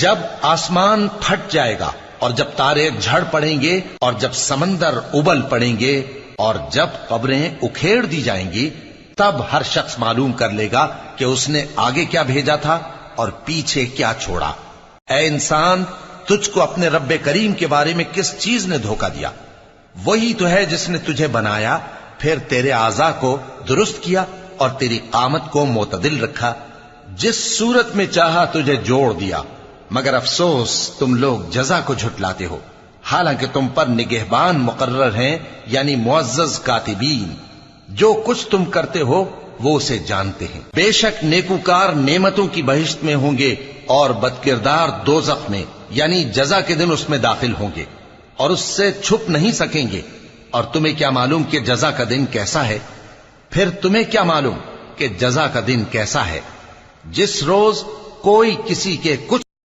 جب آسمان پھٹ جائے گا اور جب تارے جھڑ پڑیں گے اور جب سمندر ابل پڑیں گے اور جب قبریں اکھیڑ دی جائیں گی، تب ہر شخص معلوم کر لے گا کہ اس نے آگے کیا بھیجا تھا اور پیچھے کیا چھوڑا۔ اے انسان، تجھ کو اپنے رب کریم کے بارے میں کس چیز نے دھوکہ دیا؟ وہی تو ہے جس نے تجھے بنایا، پھر تیرے اعضاء کو درست کیا اور تیری قامت کو معتدل رکھا، جس صورت میں چاہا تجھے جوڑ دیا، مگر افسوس تم لوگ جزا کو جھٹلاتے ہو، حالانکہ تم پر نگہبان مقرر ہیں، یعنی معزز کاتبین، جو کچھ تم کرتے ہو وہ اسے جانتے ہیں۔ بے شک نیکوکار نعمتوں کی بہشت میں ہوں گے اور بدکردار دوزخ میں، یعنی جزا کے دن اس میں داخل ہوں گے اور اس سے چھپ نہیں سکیں گے۔ اور تمہیں کیا معلوم کہ جزا کا دن کیسا ہے؟ پھر تمہیں کیا معلوم کہ جزا کا دن کیسا ہے؟ جس روز کوئی کسی کے کچھ